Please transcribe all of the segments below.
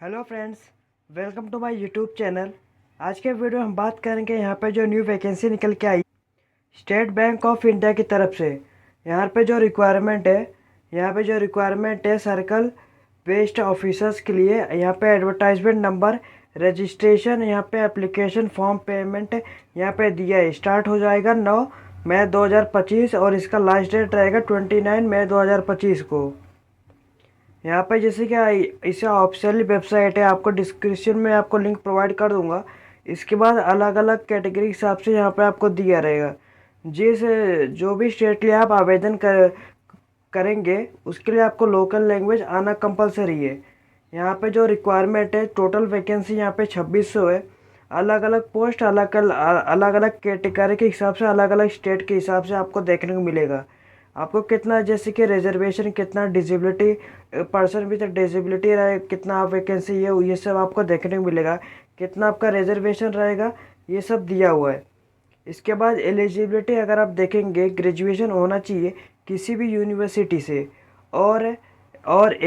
Hello friends, welcome to my YouTube channel. आज के video में हम बात करेंगे यहाँ पे जो न्यू वैकेंसी निकल के आई स्टेट बैंक ऑफ इंडिया की तरफ से। यहाँ पे जो रिक्वायरमेंट है सर्कल बेस्ड ऑफिसर्स के लिए। यहाँ पे एडवर्टाइजमेंट नंबर, रजिस्ट्रेशन, यहाँ पे एप्लीकेशन फॉर्म, पेमेंट यहाँ पे दिया है। स्टार्ट हो जाएगा 9 मई 2025 और इसका लास्ट डेट रहेगा 29 मई 2025 को। यहाँ पे जैसे कि इसे ऑफिशियल वेबसाइट है, आपको डिस्क्रिप्शन में आपको लिंक प्रोवाइड कर दूंगा। इसके बाद अलग अलग कैटेगरी के हिसाब से यहाँ पे आपको दिया रहेगा। जिस जो भी स्टेट के लिए आप आवेदन करेंगे उसके लिए आपको लोकल लैंग्वेज आना कंपलसरी है। यहाँ पे जो रिक्वायरमेंट है, टोटल वैकेंसी यहाँ पे 2600 है। अलग अलग पोस्ट अलग अलग कैटेगरी के हिसाब से, अलग अलग स्टेट के हिसाब से आपको देखने को मिलेगा। आपको कितना जैसे कि रिजर्वेशन, कितना डिसेबिलिटी, पर्सन विद डिसेबिलिटी रहे, कितना वैकेंसी है, ये सब आपको देखने को मिलेगा। कितना आपका रिजर्वेशन रहेगा ये सब दिया हुआ है। इसके बाद एलिजिबिलिटी अगर आप देखेंगे, ग्रेजुएशन होना चाहिए किसी भी यूनिवर्सिटी से। और और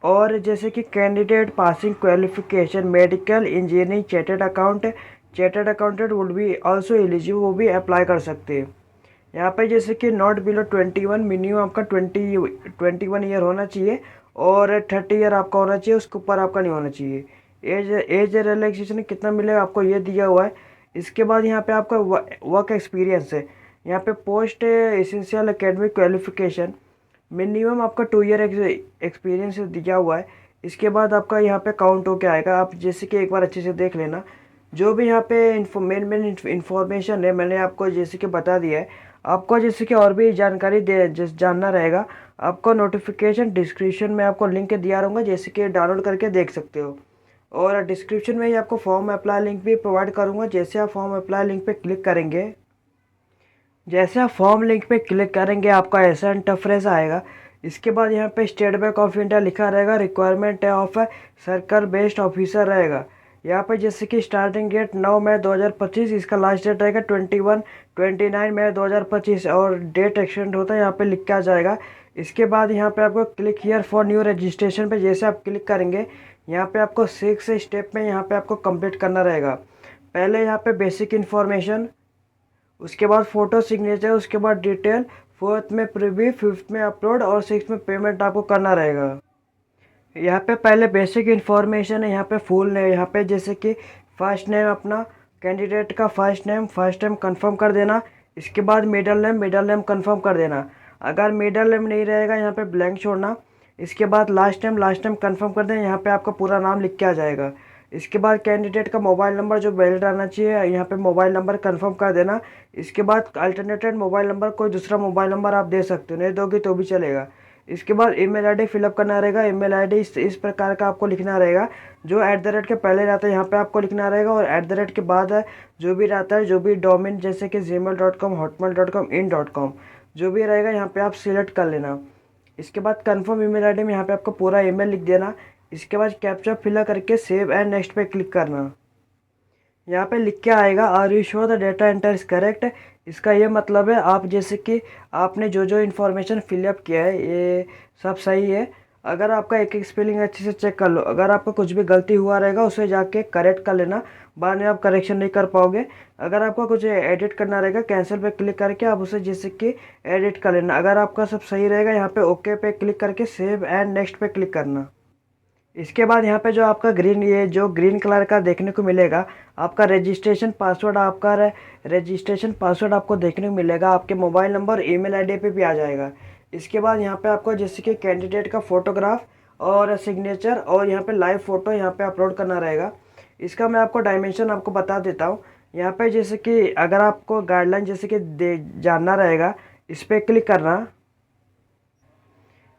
और जैसे कि candidate passing qualification medical, engineering, chartered accountant would be also eligible, वो भी अप्लाई कर सकते हैं। यहाँ पे जैसे कि नॉट बिलो 21, मिनिमम आपका 21 ईयर होना चाहिए और 30 ईयर आपका होना चाहिए, उसके ऊपर आपका नहीं होना चाहिए। एज रिलैक्सेशन कितना मिलेगा आपको ये दिया हुआ है। इसके बाद यहाँ पे आपका वर्क एक्सपीरियंस है। यहाँ पे post essential academic qualification, minimum आपका 2 ईयर एक्सपीरियंस दिया हुआ है। इसके बाद आपका यहाँ पे काउंट होके आएगा। आप जैसे कि एक बार अच्छे से देख लेना। जो भी यहाँ पे मेन इंफॉर्मेशन है मैंने आपको जैसे कि बता दिया है। आपको जैसे कि और भी जानकारी जानना रहेगा, आपको नोटिफिकेशन डिस्क्रिप्शन में आपको लिंक दिया रहूँगा, जैसे कि डाउनलोड करके देख सकते हो। और डिस्क्रिप्शन में ही आपको फॉर्म अप्लाई लिंक भी प्रोवाइड करूँगा। जैसे आप फॉर्म अप्लाई लिंक पे क्लिक करेंगे, आपका ऐसा इंटरफेस आएगा। इसके बाद यहाँ पे स्टेट बैंक ऑफ इंडिया लिखा रहेगा, रिक्वायरमेंट है ऑफ सर्कल बेस्ड ऑफिसर रहेगा। यहाँ पे जैसे कि स्टार्टिंग डेट 9 मई 2025, इसका लास्ट डेट रहेगा 29 मई 2025 और डेट एक्सटेंड होता है यहाँ पे लिख के आ जाएगा। इसके बाद यहाँ पे आपको click here for new registration पे जैसे आप क्लिक करेंगे, यहाँ पे आपको 6 स्टेप में यहाँ पे आपको कंप्लीट करना रहेगा। पहले यहाँ पे बेसिक इन्फॉर्मेशन, उसके बाद फ़ोटो सिग्नेचर, उसके बाद डिटेल, फोर्थ में प्रीव्यू, फिफ्थ में अपलोड और सिक्स में पेमेंट आपको करना रहेगा। यहाँ पे पहले बेसिक इन्फॉर्मेशन है, यहाँ पे फुल नेम, यहाँ पे जैसे कि फर्स्ट नेम, अपना कैंडिडेट का फर्स्ट नेम कंफर्म कर देना। इसके बाद मिडल नेम कंफर्म कर देना। अगर मिडल नेम नहीं रहेगा यहाँ पे ब्लैंक छोड़ना। इसके बाद लास्ट नेम कंफर्म कर देना। यहाँ पे आपका पूरा नाम लिख के आ जाएगा। इसके बाद कैंडिडेट का मोबाइल नंबर जो वैलिड आना चाहिए, यहाँ पे मोबाइल नंबर कंफर्म कर देना। इसके बाद अल्टरनेटेड मोबाइल नंबर, कोई दूसरा मोबाइल नंबर आप दे सकते हो, नहीं दोगे तो भी चलेगा। इसके बाद ईमेल आईडी फिलअप करना रहेगा। ईमेल आईडी इस प्रकार का आपको लिखना रहेगा, जो @ के पहले रहता है यहाँ पे आपको लिखना रहेगा, और @ के बाद जो भी रहता है, जो भी डोमेन जैसे कि gmail.com, hotmail.com, in.com जो भी रहेगा यहाँ पे आप सिलेक्ट कर लेना। इसके बाद कंफर्म ईमेल आईडी में यहाँ पे आपको पूरा ईमेल लिख देना। इसके बाद कैप्चा फिल करके सेव एंड नेक्स्ट पे क्लिक करना। यहाँ पे लिख के आएगा, are you sure the data enter is correct. इसका ये मतलब है आप जैसे कि आपने जो जो इन्फॉर्मेशन फिलअप किया है ये सब सही है। अगर आपका एक एक स्पेलिंग अच्छे से चेक कर लो, अगर आपका कुछ भी गलती हुआ रहेगा उसे जाके करेक्ट कर लेना, बाद में आप करेक्शन नहीं कर पाओगे। अगर आपका कुछ एडिट करना रहेगा, कैंसिल पे क्लिक करके आप उसे जैसे कि एडिट कर लेना। अगर आपका सब सही रहेगा, यहाँ पे ओके पे क्लिक करके सेव एंड नेक्स्ट पे क्लिक करना। इसके बाद यहाँ पे जो आपका ग्रीन कलर का देखने को मिलेगा, आपका रजिस्ट्रेशन पासवर्ड आपको देखने को मिलेगा। आपके मोबाइल नंबर, ईमेल आईडी पे भी आ जाएगा। इसके बाद यहाँ पे आपको जैसे कि कैंडिडेट का फोटोग्राफ और सिग्नेचर और यहाँ पे लाइव फ़ोटो यहाँ पे अपलोड करना रहेगा। इसका मैं आपको डायमेंशन आपको बता देता हूँ। यहाँ पे जैसे कि अगर आपको गाइडलाइन जैसे कि जानना रहेगा, इस पर क्लिक करना।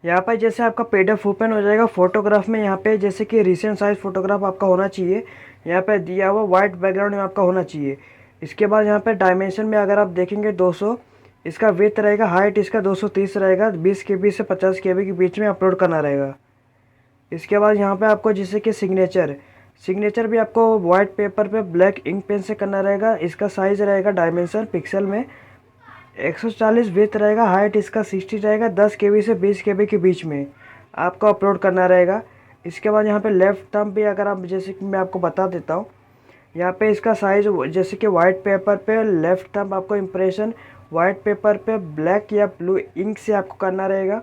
यहाँ पर जैसे आपका पीडीएफ ओपन हो जाएगा। फोटोग्राफ में यहाँ पे जैसे कि रिसेंट साइज फोटोग्राफ आपका होना चाहिए, यहाँ पे दिया हुआ वाइट बैकग्राउंड में आपका होना चाहिए। इसके बाद यहाँ पे डायमेंशन में अगर आप देखेंगे 200 इसका विड्थ रहेगा, हाइट इसका 230 रहेगा, 20 KB से 50 KB के बीच में अपलोड करना रहेगा। इसके बाद यहाँ पे आपको जैसे कि सिग्नेचर भी आपको वाइट पेपर पे ब्लैक इंक पेन से करना रहेगा। इसका साइज़ रहेगा डायमेंशन पिक्सल में 140 विड्थ रहेगा, हाइट इसका 60 रहेगा, 10 KB से 20 KB के बीच में आपको अपलोड करना रहेगा। इसके बाद यहाँ पे लेफ़्ट थंब भी अगर आप, जैसे कि मैं आपको बता देता हूँ, यहाँ पे इसका साइज़ जैसे कि वाइट पेपर पे लेफ़्ट थंब आपको इम्प्रेशन वाइट पेपर पे ब्लैक या ब्लू इंक से आपको करना रहेगा।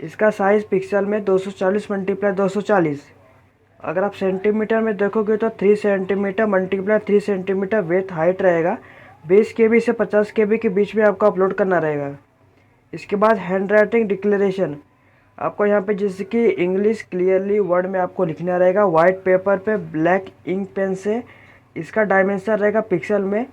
इसका साइज़ पिक्सल में 240 मल्टीप्लाई 240। अगर आप सेंटीमीटर में देखोगे तो 3 centimetre multiply 3 centimetre width height रहेगा। 20 KB से 50 KB के बीच में आपको अपलोड करना रहेगा। इसके बाद हैंड राइटिंग डिक्लेरेशन, आपको यहाँ पे जैसे कि इंग्लिश क्लियरली वर्ड में आपको लिखना रहेगा वाइट पेपर पे ब्लैक इंक पेन से। इसका डायमेंशन रहेगा पिक्सल में,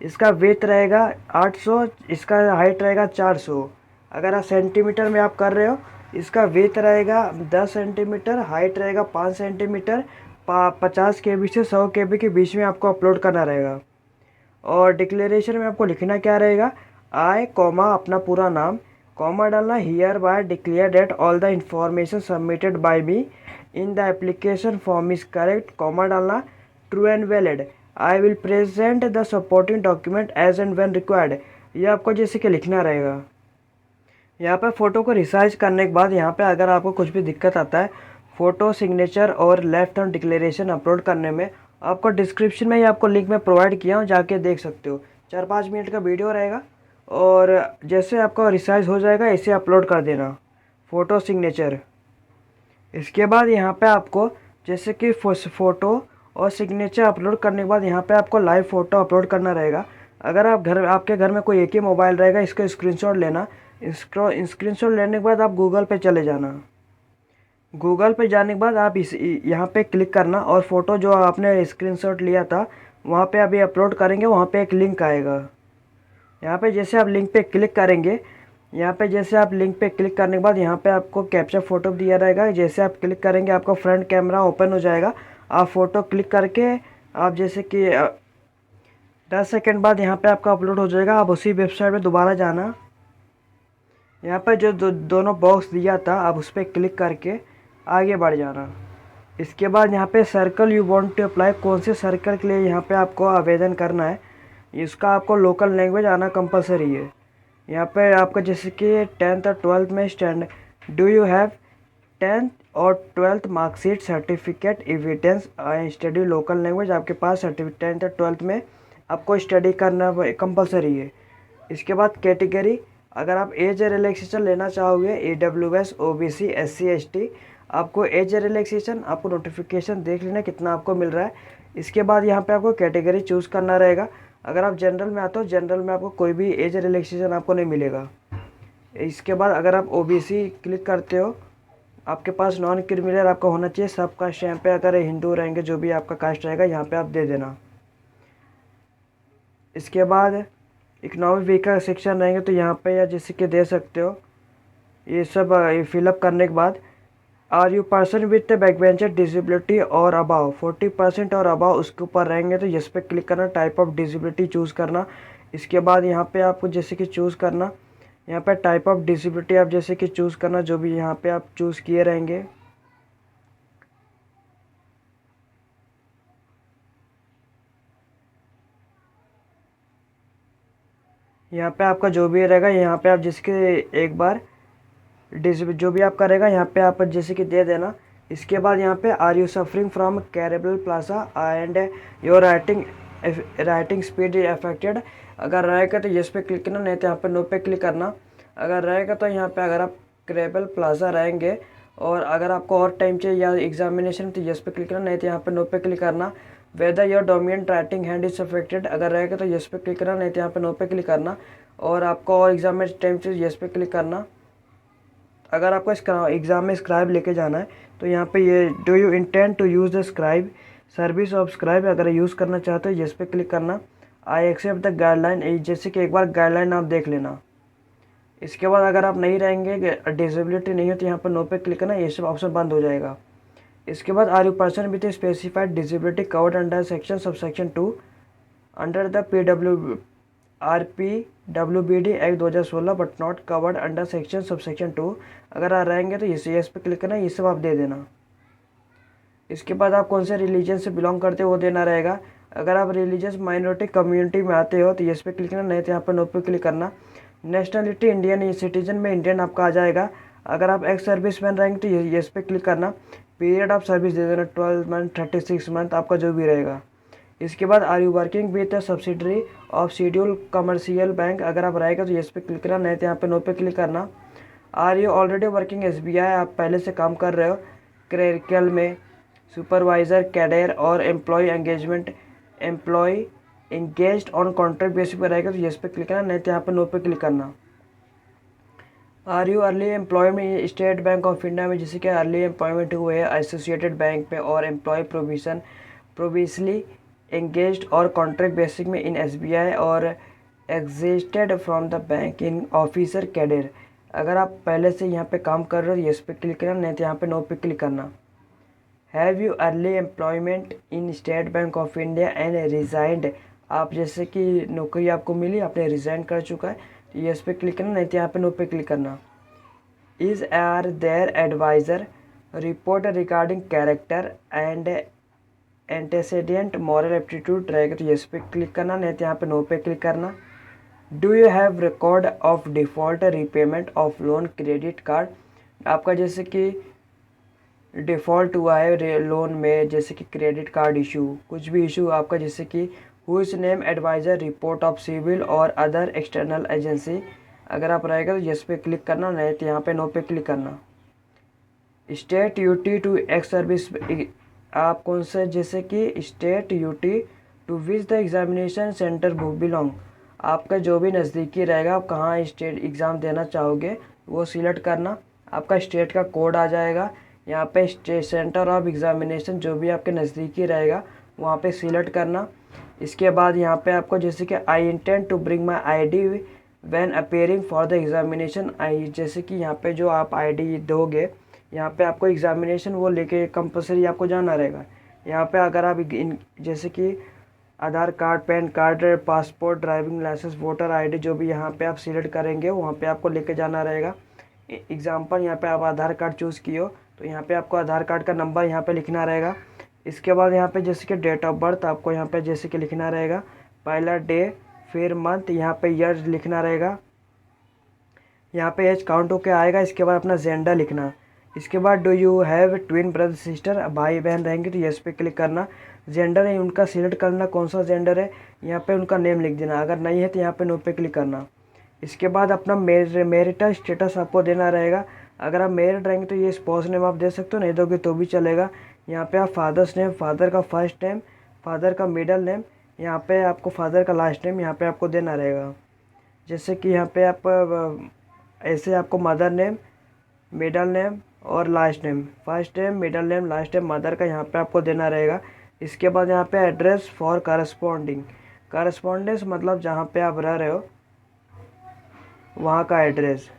इसका विड्थ रहेगा 800, इसका हाइट रहेगा 400। अगर आप सेंटीमीटर में आप कर रहे हो, इसका विड्थ रहेगा 10 सेंटीमीटर, हाइट रहेगा 5 सेंटीमीटर। 50 KB से 100 KB के बीच में आपको अपलोड करना रहेगा। और डिक्लेरेशन में आपको लिखना क्या रहेगा, आई कॉमा अपना पूरा नाम, कॉमा डालना, hereby declare that all the information submitted by me in the application form is correct, comma डालना, true and valid, I will present the supporting document as and when required. ये आपको जैसे कि लिखना रहेगा। यहाँ पर फ़ोटो को रिसाइज करने के बाद यहाँ पे अगर आपको कुछ भी दिक्कत आता है फ़ोटो सिग्नेचर और लेफ्ट हैंड डिक्लेरेशन अपलोड करने में, आपको डिस्क्रिप्शन में ही आपको लिंक में प्रोवाइड किया हूँ, जाके देख सकते हो। 4-5 मिनट का वीडियो रहेगा और जैसे आपका रिसाइज हो जाएगा इसे अपलोड कर देना फ़ोटो सिग्नेचर। इसके बाद यहाँ पे आपको जैसे कि फ़ोटो और सिग्नेचर अपलोड करने के बाद यहाँ पे आपको लाइव फ़ोटो अपलोड करना रहेगा। अगर आपके घर में कोई एक ही मोबाइल रहेगा, इसका स्क्रीनशॉट लेना। स्क्रीनशॉट लेने के बाद आप गूगल पे चले जाना। गूगल पे जाने के बाद आप यहाँ पे क्लिक करना और फ़ोटो जो आपने स्क्रीनशॉट लिया था वहाँ पे अभी अपलोड करेंगे, वहाँ पे एक लिंक आएगा। यहाँ पे जैसे आप लिंक पे क्लिक करेंगे, यहाँ पे जैसे आप लिंक पे क्लिक करने के बाद यहाँ पे आपको कैप्चर फ़ोटो दिया रहेगा। जैसे आप क्लिक करेंगे आपका फ्रंट कैमरा ओपन हो जाएगा। आप फ़ोटो क्लिक करके आप जैसे कि 10 सेकंड बाद यहाँ पे आपका अपलोड हो जाएगा। आप उसी वेबसाइट पे दोबारा जाना, यहाँ पर जो दोनों बॉक्स दिया था आप उस पर क्लिक करके आगे बढ़ जाना। इसके बाद यहाँ पे circle you want to apply, कौन से सर्कल के लिए यहाँ पे आपको आवेदन करना है, इसका आपको लोकल लैंग्वेज आना कंपलसरी है। यहाँ पे आपका जैसे कि 10th और 12th में stand, do you have 10th और 12th marksheet certificate evidence study local language, आपके पास 10th और 12th में आपको स्टडी करना कंपलसरी है। इसके बाद कैटेगरी, अगर आप एज रिलैक्सेशन लेना चाहोगे AWS OBC SC ST, आपको एज रिलैक्सेशन आपको नोटिफिकेशन देख लेना कितना आपको मिल रहा है। इसके बाद यहाँ पे आपको कैटेगरी चूज़ करना रहेगा। अगर आप जनरल में आते हो, जनरल में आपको कोई भी एज रिलैक्सेशन आपको नहीं मिलेगा। इसके बाद अगर आप OBC क्लिक करते हो, आपके पास नॉन क्रिमिनल आपका होना चाहिए। सब कास्ट यहाँ पे अगर हिंदू रहेंगे, जो भी आपका कास्ट रहेगा यहाँ पे आप दे देना। इसके बाद इकोनॉमिक वीकर सेक्शन रहेंगे तो यहाँ पे या जैसे कि दे सकते हो। ये सब फिलअप करने के बाद are you person with backbencher disability और अबाव 40% और अबाव उसके ऊपर रहेंगे तो यस पे क्लिक करना, टाइप ऑफ डिसेबिलिटी चूज़ करना। इसके बाद यहाँ पे आपको जैसे कि चूज़ करना, यहाँ पे टाइप ऑफ डिसेबिलिटी आप जैसे कि चूज़ करना, जो भी यहाँ पे आप चूज़ किए रहेंगे। यहाँ पे आपका जो भी रहेगा, यहाँ पे आप जिसके एक बार जो भी आपका रहेगा यहाँ पे आप जैसे कि दे देना। इसके बाद यहाँ पे are you suffering from cerebral palsy and your writing speed affected, अगर रहेगा तो यस पे क्लिक करना, नहीं तो यहाँ पे नो पे क्लिक करना। अगर रहेगा तो यहाँ पे अगर आप कैरेबल प्लाजा रहेंगे और अगर आपको और टाइम चाहिए या एग्जामिनेशन तो यस पे क्लिक करना, नहीं तो यहाँ पे नो पे क्लिक करना। Whether your dominant writing hand is affected, अगर रहेगा तो यस पे क्लिक करना, नहीं तो यहाँ पे नो पे क्लिक करना। और आपको और एग्जाम में टाइम चाहिए यस पे क्लिक करना। अगर आपको एग्ज़ाम में स्क्राइब लेके जाना है तो यहाँ पे ये do you intend to use the scribe service of scribe, अगर यूज़ करना चाहते हो यस पे क्लिक करना। आई एक्सेप्ट द गाइडलाइन, जैसे कि एक बार गाइडलाइन आप देख लेना। इसके बाद अगर आप नहीं रहेंगे, डिसेबिलिटी नहीं हो, तो यहाँ पर नो पे क्लिक करना, ये सब ऑप्शन बंद हो जाएगा। इसके बाद are you person with specified disability covered under section subsection 2 under the RPWBD act 2016 but not covered under section subsection 2, अगर आप रहेंगे तो यस पे क्लिक करना, ये सब आप दे देना। इसके बाद आप कौन से रिलीजन से बिलोंग करते हो वो देना रहेगा। अगर आप रिलीजियस माइनॉरिटी कम्युनिटी में आते हो तो यस पे क्लिक करना, नहीं तो यहाँ पर नो पे क्लिक करना। नेशनलिटी इंडियन, सिटीजन में इंडियन आपका आ जाएगा। अगर आप एक्स सर्विस मैन रहेंगे तो यस पे क्लिक करना। पीरियड ऑफ सर्विस दे देना 12 मंथ 36 मंथ आपका जो भी रहेगा। इसके बाद are you working with subsidiary of schedule commercial bank, अगर आप रहेगा तो येस पे क्लिक करना, नहीं तो यहाँ पे नो पे क्लिक करना। Are you already working SBI, आप पहले से काम कर रहे हो क्रेरिकल में, सुपरवाइज़र कैडर और employ engagement employ engaged on contract basis पे रहेगा तो येस पे क्लिक करना, नहीं तो यहाँ पे नो पे क्लिक करना। Are you early employment state bank of India में, जैसे कि अर्ली एम्प्लॉयमेंट हुए हैं एसोसिएटेड बैंक में, और एम्प्लॉय प्रोविजन प्रोविजनली एंगेज्ड और कॉन्ट्रैक्ट बेसिस में इन SBI और existed from the bank in officer cadre, अगर आप पहले से यहाँ पे काम कर रहे हो येस पे क्लिक करना, नहीं तो यहाँ पे नो पे क्लिक करना। Have you early employment in state bank of India and resigned, आप जैसे कि नौकरी आपको मिली, आपने रिज़ाइन कर चुका है तो येस पे क्लिक करना, नहीं तो यहाँ पे नो पे क्लिक करना। Is are there adviser report regarding character and antecedent moral aptitude रहेगा तो येस पे क्लिक करना, नहीं तो यहाँ पे नो पे क्लिक करना। Do you have record of default repayment of loan credit card, आपका जैसे कि डिफ़ॉल्ट हुआ है लोन में, जैसे कि क्रेडिट कार्ड इशू, कुछ भी इशू आपका, जैसे कि whose name adviser report of civil और अदर एक्सटर्नल एजेंसी, अगर आप रहेगा तो येस पे क्लिक करना, नहीं तो यहाँ पे नो पे क्लिक करना। State UT to ex service, आप कौन से, जैसे कि state UT to which the examination centre belong, आपका जो भी नज़दीकी रहेगा, आप कहाँ स्टेट एग्ज़ाम देना चाहोगे वो सिलेक्ट करना, आपका स्टेट का कोड आ जाएगा, यहाँ पे स्टेट सेंटर ऑफ एग्ज़ामिनेशन जो भी आपके नज़दीकी रहेगा वहाँ पे सिलेक्ट करना। इसके बाद यहाँ पे आपको जैसे कि I intend to bring my ID when appearing for the examination, I जैसे कि यहाँ पे जो आप ID दोगे, यहाँ पे आपको एग्ज़ामिनेशन वो लेके कंपलसरी आपको जाना रहेगा। यहाँ पे अगर आप जैसे कि Aadhaar card, PAN card, passport, driving licence, voter ID जो भी यहाँ पे आप सिलेक्ट करेंगे वहाँ पे आपको लेके जाना रहेगा। एग्जाम्पल यहाँ पे आप आधार कार्ड चूज़ किए हो तो यहाँ पे आपको आधार कार्ड का नंबर यहाँ पे लिखना रहेगा। इसके बाद यहाँ पे जैसे कि डेट ऑफ बर्थ आपको यहाँ पे जैसे कि लिखना रहेगा, पहला डे, फिर मंथ, यहाँ पे ईयर लिखना रहेगा, यहाँ पे एज काउंट होके आएगा। इसके बाद अपना जेंडर लिखना। इसके बाद do you have twin brother sister, भाई बहन रहेंगे तो येस पे क्लिक करना। जेंडर है उनका सिलेक्ट करना, कौन सा जेंडर है, यहाँ पे उनका नेम लिख देना, अगर नहीं है तो यहाँ पे नो पे क्लिक करना। इसके बाद अपना मैरिटल स्टेटस आपको देना रहेगा, अगर आप मैरिड रहेंगे तो ये स्पाउस नेम आप दे सकते हो, नहीं दोगे तो भी चलेगा। यहाँ पे आप फादर्स नेम, फादर का फर्स्ट नेम, फादर का मिडल नेम, यहाँ पे आपको फादर का लास्ट नेम यहाँ पे आपको देना रहेगा। जैसे कि यहाँ पे आप ऐसे आपको मदर नेम, मिडल नेम और last name, first name, middle name, last name mother का यहाँ पे आपको देना रहेगा। इसके बाद यहाँ पे एड्रेस फॉर करस्पॉन्डिंग, करस्पॉन्डेंस मतलब जहाँ पे आप रह रहे हो वहाँ का एड्रेस,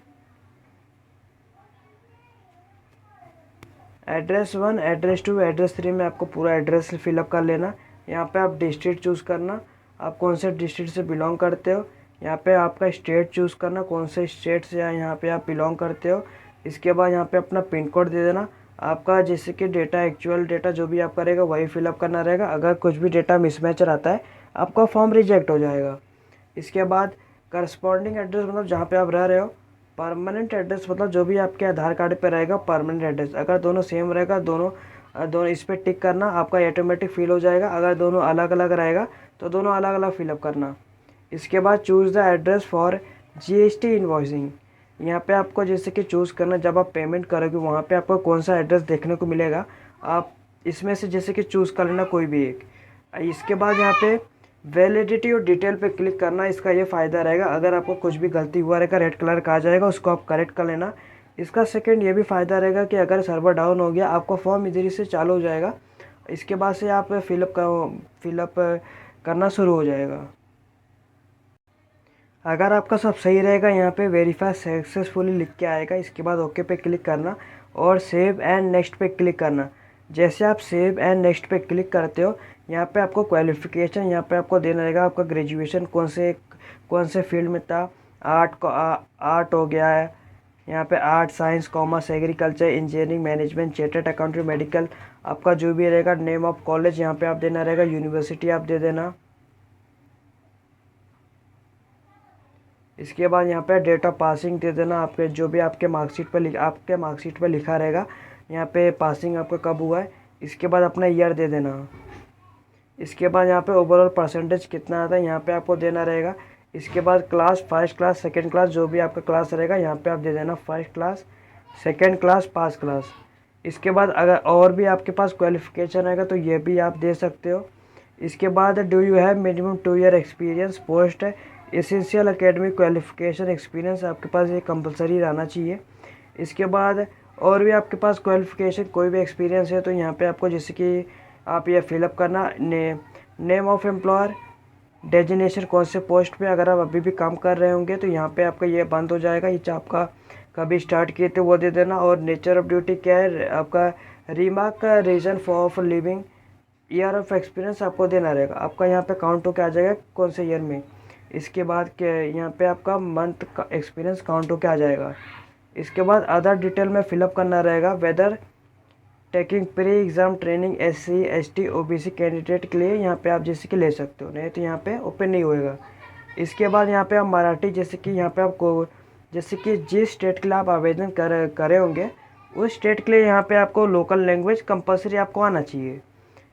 एड्रेस 1, एड्रेस 2, एड्रेस 3 में आपको पूरा एड्रेस फिलअप कर लेना। यहाँ पे आप डिस्ट्रिक्ट चूज़ करना, आप कौन से डिस्ट्रिक्ट से बिलोंग करते हो। यहाँ पे आपका स्टेट चूज़ करना, कौन से स्टेट से यहाँ पे आप बिलोंग करते हो। इसके बाद यहाँ पे अपना पिन कोड दे देना, आपका जैसे कि डेटा, एक्चुअल डेटा जो भी आपका रहेगा वही फिलअप करना रहेगा। अगर कुछ भी डेटा मिसमैच रहता है आपका फॉर्म रिजेक्ट हो जाएगा। इसके बाद करस्पॉन्डिंग एड्रेस मतलब जहाँ पे आप रह रहे हो। परमानेंट एड्रेस मतलब जो भी आपके आधार कार्ड पे रहेगा परमानेंट एड्रेस, अगर दोनों सेम रहेगा दोनों इस पर टिक करना, आपका ऑटोमेटिक फिल हो जाएगा। अगर दोनों अलग अलग रहेगा तो दोनों अलग अलग फिलअप करना। इसके बाद choose the address for GST invoicing, यहाँ पे आपको जैसे कि चूज़ करना, जब आप पेमेंट करोगे वहाँ पे आपको कौन सा एड्रेस देखने को मिलेगा, आप इसमें से जैसे कि चूज़ कर लेना कोई भी एक। इसके बाद यहाँ पे वैलिडिटी और डिटेल पे क्लिक करना, इसका ये फ़ायदा रहेगा, अगर आपको कुछ भी गलती हुआ रहेगा रेड कलर का आ जाएगा, उसको आप करेक्ट कर लेना। इसका सेकंड ये भी फ़ायदा रहेगा कि अगर सर्वर डाउन हो गया आपका फॉर्म इधर से चालू हो जाएगा, इसके बाद से आप फिलअप करना शुरू हो जाएगा। अगर आपका सब सही रहेगा यहाँ पे वेरीफाई सक्सेसफुली लिख के आएगा। इसके बाद ओके पे क्लिक करना और सेव एंड नेक्स्ट पे क्लिक करना। जैसे आप सेव एंड नेक्स्ट पे क्लिक करते हो यहाँ पे आपको क्वालिफ़िकेशन यहाँ पे आपको देना रहेगा, आपका ग्रेजुएशन कौन से फील्ड में था। आर्ट हो गया है, यहाँ पे art, science, commerce, agriculture, engineering, management, chartered accountant, medical, आपका जो भी रहेगा। नेम ऑफ कॉलेज यहाँ पे आप देना रहेगा, यूनिवर्सिटी आप दे देना। इसके बाद यहाँ पे डेट ऑफ पासिंग दे देना, आपके जो भी आपके मार्कशीट पर लिखा रहेगा यहाँ पे पासिंग आपका कब हुआ है, इसके बाद अपना ईयर दे देना। इसके बाद यहाँ पे ओवरऑल परसेंटेज कितना आता है यहाँ पे आपको देना रहेगा। इसके बाद class, first class, second class, जो भी आपका क्लास रहेगा यहाँ पे आप दे देना फर्स्ट क्लास, सेकंड क्लास, पास क्लास। इसके बाद अगर और भी आपके पास क्वालिफ़िकेशन रहेगा तो ये भी आप दे सकते हो। इसके बाद do you have minimum 2 year experience post है, एसेंशियल एकेडमिक क्वालिफ़िकेशन एक्सपीरियंस आपके पास ये कंपलसरी रहना चाहिए। इसके बाद और भी आपके पास क्वालिफ़िकेशन कोई भी एक्सपीरियंस है तो यहाँ पे आपको जैसे कि आप ये फिलअप करना, नेम ऑफ एम्प्लॉयर, डेजिग्नेशन कौन से पोस्ट पे अगर आप अभी भी काम कर रहे होंगे तो यहाँ पे आपका ये बंद हो जाएगा, ये आपका कभी स्टार्ट किए थे वो दे देना। और नेचर ऑफ ड्यूटी क्या है आपका, रिमार्क का reason for living, year of experience आपको देना रहेगा। आपका यहाँ पे काउंट होकर आ जाएगा कौन से ईयर में। इसके बाद क्या यहाँ पे आपका मंथ का एक्सपीरियंस काउंट होकर आ जाएगा। इसके बाद अदर डिटेल में फिलअप करना रहेगा, whether taking pre exam training SC ST OBC candidate के लिए यहाँ पे आप जैसे कि ले सकते हो, नहीं तो यहाँ पे ओपन नहीं होएगा। इसके बाद यहाँ पे आप मराठी, जैसे कि यहाँ पे आपको जैसे कि जिस स्टेट के लिए आप आवेदन करे होंगे उस स्टेट के लिए यहाँ पे आपको लोकल लैंग्वेज कंपलसरी आपको आना चाहिए।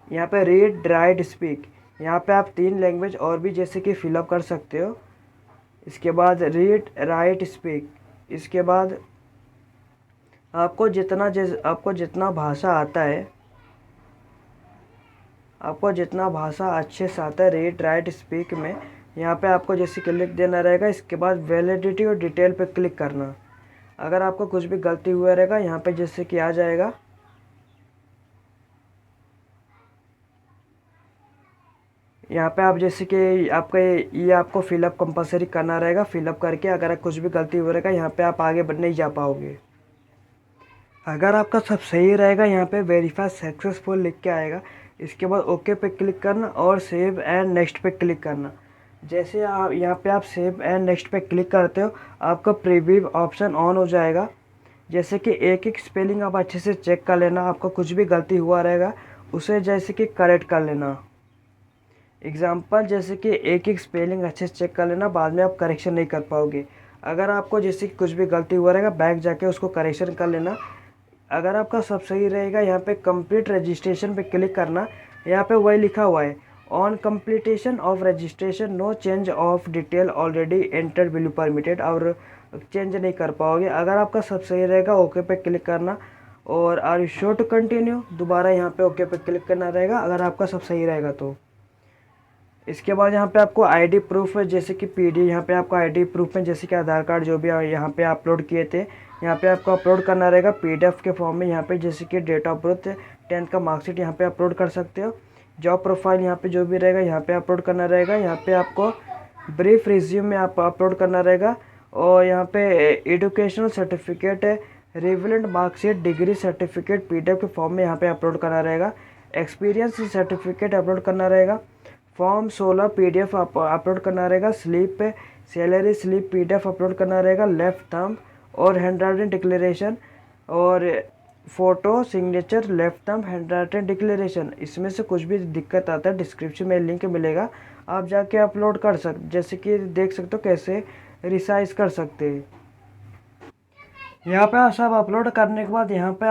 यहाँ पे रीड, राइट, स्पीक, यहाँ पे आप 3 लैंग्वेज और भी जैसे कि फिलअप कर सकते हो। इसके बाद रीड, राइट, स्पीक। इसके बाद आपको जितना भाषा आता है, आपको जितना भाषा अच्छे से आता है रीड, राइट, स्पीक में, यहाँ पे आपको जैसे क्लिक देना रहेगा। इसके बाद वैलिडिटी और डिटेल पे क्लिक करना। अगर आपको कुछ भी गलती हुआ रहेगा यहाँ पे जैसे कि आ जाएगा, यहाँ पे आप जैसे कि आपका ये आपको फिलअप कंपलसरी करना रहेगा। फिलअप करके अगर कुछ भी गलती हुआ रहेगा यहाँ पे आप आगे नहीं जा पाओगे। अगर आपका सब सही रहेगा यहाँ पे वेरीफाई सक्सेसफुल लिख के आएगा। इसके बाद ओके पे क्लिक करना और सेव एंड नेक्स्ट पे क्लिक करना। जैसे आप यहाँ पे आप सेव एंड नेक्स्ट पे क्लिक करते हो आपका प्रीव्यू ऑप्शन ऑन हो जाएगा। जैसे कि एक एक स्पेलिंग आप अच्छे से चेक कर लेना, आपका कुछ भी गलती हुआ रहेगा उसे जैसे कि करेक्ट कर लेना। एग्जाम्पल जैसे कि एक एक स्पेलिंग अच्छे से चेक कर लेना, बाद में आप करेक्शन नहीं कर पाओगे। अगर आपको जैसे कि कुछ भी गलती हुआ रहेगा बैक जाके उसको करेक्शन कर लेना। अगर आपका सब सही रहेगा यहाँ पे कंप्लीट रजिस्ट्रेशन पे क्लिक करना। यहाँ पे वही लिखा हुआ है on completion of registration no change of detail already entered will permitted, और चेंज नहीं कर पाओगे। अगर आपका सब सही रहेगा ओके पे क्लिक करना और are you sure to continue, दोबारा यहाँ पे ओके पे क्लिक करना रहेगा अगर आपका सब सही रहेगा तो। इसके बाद यहाँ पे आपको आईडी प्रूफ है, जैसे कि पीडी, यहाँ पे आपको आईडी प्रूफ में जैसे कि आधार कार्ड जो भी यहाँ पे अपलोड किए थे यहाँ पे आपको अपलोड करना रहेगा PDF के फॉर्म में। यहाँ पे जैसे कि डेट ऑफ बर्थ, 10th का मार्कशीट यहाँ पे अपलोड कर सकते हो। जॉब प्रोफाइल यहाँ पे जो भी रहेगा यहाँ पे अपलोड करना रहेगा। यहाँ पे आपको ब्रीफ रिज्यूम में आप अपलोड करना रहेगा। और यहाँ पे एजुकेशनल सर्टिफिकेट है, relevant marksheet, degree certificate PDF के फॉर्म में यहाँ पे अपलोड करना रहेगा। एक्सपीरियंस सर्टिफिकेट अपलोड करना रहेगा। फॉर्म 16 PDF अपलोड करना रहेगा। स्लिप पे सैलरी स्लिप PDF अपलोड करना रहेगा। लेफ्ट थंब और हैंड राइटिंग डिक्लेरेशन और photo signature left thumb hand writing declaration. इसमें से कुछ भी दिक्कत आता है डिस्क्रिप्शन में लिंक मिलेगा, आप जाके अपलोड कर सकते, जैसे कि देख सकते हो कैसे रिसाइज कर सकते हैं। यहाँ पे सब अपलोड करने के बाद यहाँ पे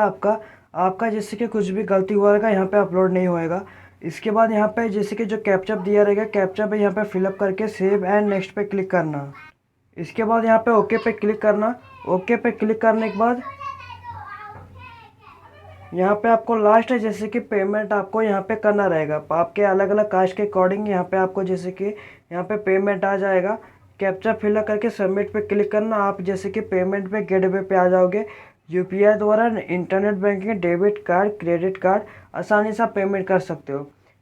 आपका जैसे कि कुछ भी गलती हुआ रहेगा यहाँ पे अपलोड नहीं होएगा। इसके बाद यहाँ पे जैसे कि जो कैप्चा दिया रहेगा कैप्चा पे यहाँ पे फिलअप करके सेव एंड नेक्स्ट पे क्लिक करना। इसके बाद यहाँ पे ओके पे क्लिक करना। ओके पे क्लिक करने के बाद यहाँ पे आपको लास्ट है जैसे कि पेमेंट आपको यहाँ पे करना रहेगा। आपके अलग अलग कास्ट के अकॉर्डिंग यहाँ पे आपको जैसे कि यहाँ पे पेमेंट आ जाएगा। कैप्चा फिलअप करके सबमिट पे क्लिक करना। आप जैसे कि पेमेंट पे गेटवे पे आ जाओगे। UPI द्वारा internet banking, debit card, credit card आसानी से आप पेमेंट कर सकते हो।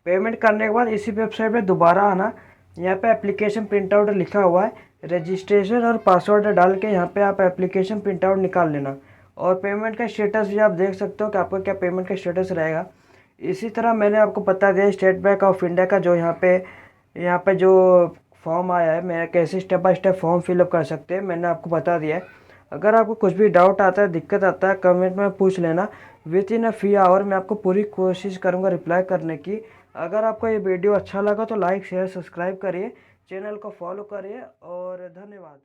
पेमेंट करने के बाद इसी वेबसाइट पे दोबारा आना। यहाँ पे एप्लीकेशन प्रिंट आउट लिखा हुआ है, रजिस्ट्रेशन और पासवर्ड डाल के यहाँ पे आप एप्लीकेशन प्रिंट आउट निकाल लेना। और पेमेंट का स्टेटस भी आप देख सकते हो कि आपका क्या पेमेंट का स्टेटस रहेगा। इसी तरह मैंने आपको बता दिया स्टेट बैंक ऑफ इंडिया का जो यहाँ पे जो फॉर्म आया है, मैं कैसे step by step form fill up कर सकते हैं मैंने आपको बता दिया है। अगर आपको कुछ भी डाउट आता है, दिक्कत आता है, कमेंट में पूछ लेना। Within a free hour मैं आपको पूरी कोशिश करूँगा रिप्लाई करने की। अगर आपको ये वीडियो अच्छा लगा तो लाइक शेयर सब्सक्राइब करिए, चैनल को फॉलो करिए और धन्यवाद।